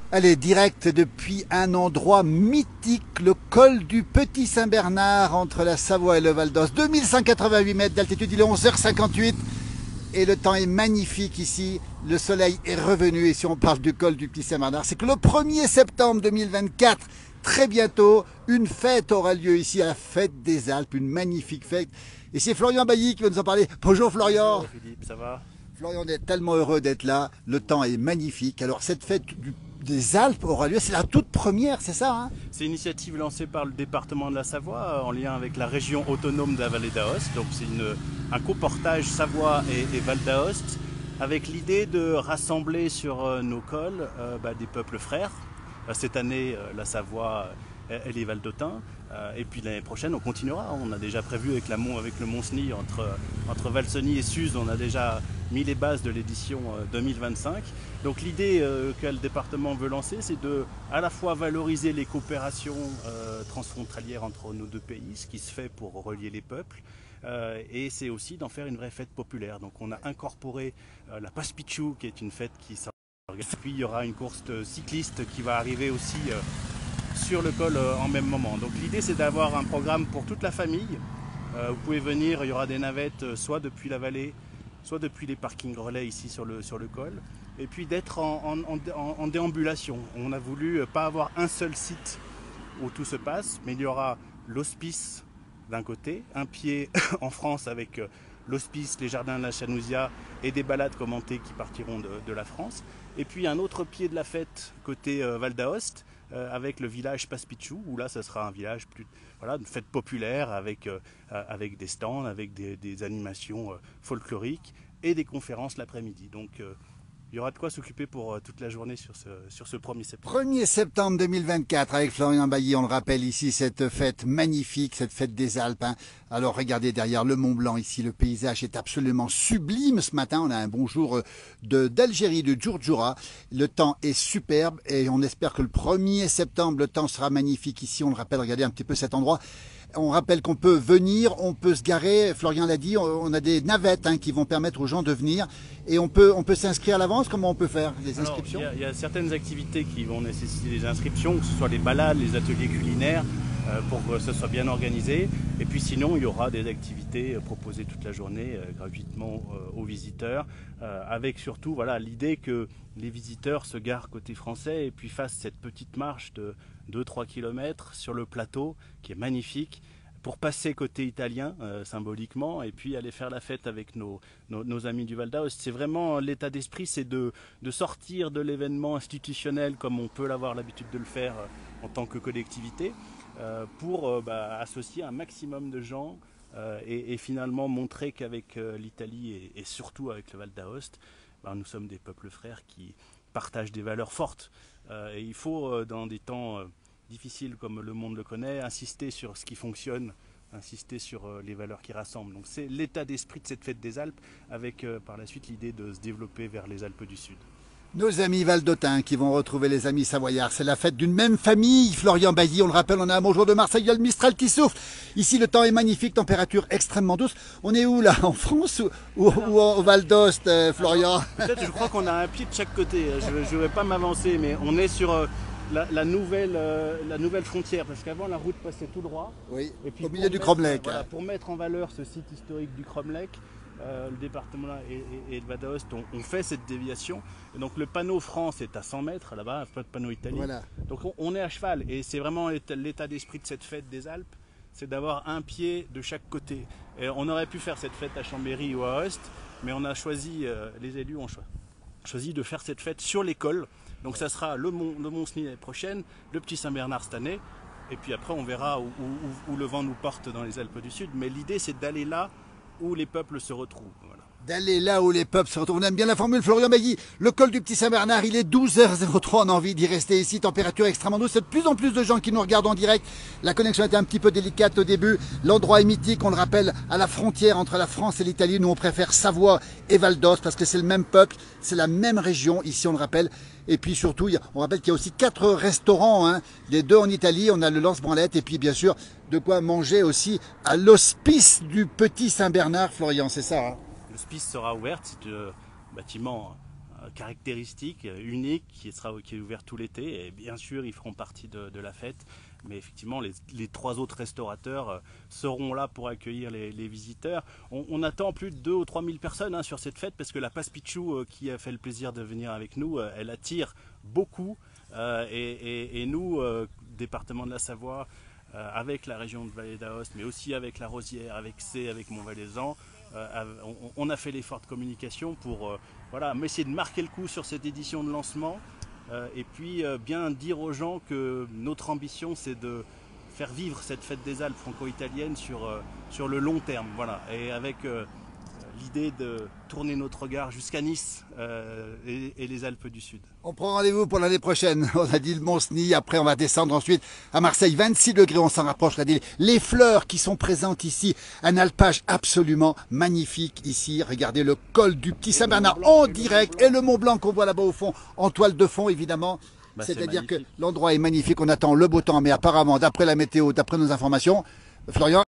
Allez, direct depuis un endroit mythique, le col du Petit Saint-Bernard entre la Savoie et le Val d'Os. 2188 mètres d'altitude, il est 11h58 et le temps est magnifique ici. Le soleil est revenu et si on parle du col du Petit Saint-Bernard, c'est que le 1er septembre 2024, très bientôt, une fête aura lieu ici, à la Fête des Alpes, une magnifique fête. Et c'est Florian Bailly qui va nous en parler. Bonjour Florian. Bonjour Philippe, ça va? Florian, on est tellement heureux d'être là, le temps est magnifique. Alors cette fête des Alpes aura lieu, c'est la toute première, c'est ça hein? C'est une initiative lancée par le département de la Savoie en lien avec la région autonome de la vallée d'Aoste. Donc c'est un coportage Savoie et Val d'Aoste avec l'idée de rassembler sur nos cols des peuples frères. Cette année, la Savoie et les Valdôtains. Et puis l'année prochaine, on continuera. On a déjà prévu avec le Mont-Cenis, entre Valseny et Suse, on a déjà mis les bases de l'édition 2025. Donc l'idée que le département veut lancer, c'est de à la fois valoriser les coopérations transfrontalières entre nos deux pays, ce qui se fait pour relier les peuples, et c'est aussi d'en faire une vraie fête populaire. Donc on a incorporé la Paspichou, qui est une fête qui s'organise. Puis il y aura une course cycliste qui va arriver aussi sur le col en même moment. Donc l'idée c'est d'avoir un programme pour toute la famille. Vous pouvez venir, il y aura des navettes soit depuis la vallée, soit depuis les parkings relais ici sur le col, et puis d'être en déambulation. On a voulu pas avoir un seul site où tout se passe, mais il y aura l'hospice d'un côté, un pied en France avec l'hospice, les jardins de la Chanousia et des balades commentées qui partiront de la France, et puis un autre pied de la fête côté Val d'Aoste, avec le village Paspichou, où là ça sera un village une fête populaire avec des stands, avec des animations folkloriques et des conférences l'après-midi. Donc il y aura de quoi s'occuper pour toute la journée sur ce 1er septembre. 1er septembre 2024 avec Florian Bailly, on le rappelle ici, cette fête magnifique, cette fête des Alpes. Hein. Alors regardez derrière le Mont Blanc ici, le paysage est absolument sublime ce matin. On a un bonjour d'Algérie, de Djourdjoura. Le temps est superbe et on espère que le 1er septembre, le temps sera magnifique ici. On le rappelle, regardez un petit peu cet endroit. On rappelle qu'on peut venir, on peut se garer, Florian l'a dit, on a des navettes qui vont permettre aux gens de venir et on peut s'inscrire à l'avance. Comment on peut faire les inscriptions? Il y a certaines activités qui vont nécessiter des inscriptions, que ce soit les balades, les ateliers culinaires, pour que ce soit bien organisé. Et puis sinon, il y aura des activités proposées toute la journée gratuitement aux visiteurs, avec surtout l'idée que les visiteurs se garent côté français et puis fassent cette petite marche de 2-3 km sur le plateau qui est magnifique, pour passer côté italien symboliquement et puis aller faire la fête avec nos amis du Val d'Aoste. C'est vraiment l'état d'esprit, c'est de sortir de l'événement institutionnel comme on peut avoir l'habitude de le faire en tant que collectivité, pour associer un maximum de gens et finalement montrer qu'avec l'Italie et surtout avec le Val d'Aoste, nous sommes des peuples frères qui partagent des valeurs fortes. Et il faut, dans des temps difficiles comme le monde le connaît, insister sur ce qui fonctionne, insister sur les valeurs qui rassemblent. Donc c'est l'état d'esprit de cette fête des Alpes, avec par la suite l'idée de se développer vers les Alpes du Sud. Nos amis valdôtains qui vont retrouver les amis savoyards, c'est la fête d'une même famille. Florian Bailly, on le rappelle, on a un beau jour de Marseille, il y a le Mistral qui souffle. Ici, le temps est magnifique, température extrêmement douce. On est où là? En France ou au Val d'Ost, Florian? Peut-être, je crois qu'on a un pied de chaque côté. Je ne vais pas m'avancer, mais on est sur la nouvelle frontière, parce qu'avant la route passait tout droit. Oui, et puis au milieu du Cromlech. Pour mettre en valeur ce site historique du Cromlech, le département et le Val d'Aoste ont fait cette déviation. Et donc le panneau France est à 100 mètres là-bas, pas de panneau Italie. Voilà. Donc on est à cheval et c'est vraiment l'état d'esprit de cette fête des Alpes, c'est d'avoir un pied de chaque côté. Et on aurait pu faire cette fête à Chambéry ou à Aoste, mais on a choisi, les élus ont choisi de faire cette fête sur l'école. Donc ça sera le Mont-Cenis l'année prochaine, le Petit Saint-Bernard cette année, et puis après on verra où le vent nous porte dans les Alpes du Sud. Mais l'idée c'est d'aller là où les peuples se retrouvent. Voilà. D'aller là où les peuples se retrouvent. On aime bien la formule, Florian Bailly. Le col du Petit Saint-Bernard, il est 12h03. On a envie d'y rester ici. Température extrêmement douce. C'est de plus en plus de gens qui nous regardent en direct. La connexion était un petit peu délicate au début. L'endroit est mythique. On le rappelle, à la frontière entre la France et l'Italie. Nous, on préfère Savoie et Val d'Ost parce que c'est le même peuple. C'est la même région. Ici, on le rappelle. Et puis surtout, on rappelle qu'il y a aussi 4 restaurants. Les 2 en Italie. On a le Lance-Branlette. Et puis, bien sûr, de quoi manger aussi à l'hospice du Petit Saint-Bernard, Florian. C'est ça, L'hospice sera ouvert, c'est un bâtiment caractéristique, unique, qui est ouvert tout l'été. Et bien sûr, ils feront partie de la fête. Mais effectivement, les 3 autres restaurateurs seront là pour accueillir les visiteurs. On attend plus de 2 ou 3 000 personnes sur cette fête, parce que la Passe Pichou, qui a fait le plaisir de venir avec nous, elle attire beaucoup. Et nous, département de la Savoie, avec la région de Vallée d'Aoste, mais aussi avec la Rosière, avec C, avec Montvalaisan, on a fait l'effort de communication pour essayer de marquer le coup sur cette édition de lancement, et puis bien dire aux gens que notre ambition, c'est de faire vivre cette fête des Alpes franco-italienne sur le long terme, et avec l'idée de tourner notre regard jusqu'à Nice et les Alpes du Sud. On prend rendez-vous pour l'année prochaine. On a dit le Mont-Cenis, après on va descendre ensuite à Marseille, 26 degrés, on s'en rapproche. Regardez les fleurs qui sont présentes ici, un alpage absolument magnifique ici. Regardez le col du Petit Saint-Bernard en direct et le Mont Blanc qu'on voit là-bas au fond, en toile de fond évidemment. C'est-à-dire que l'endroit est magnifique, on attend le beau temps, mais apparemment, d'après la météo, d'après nos informations, Florian,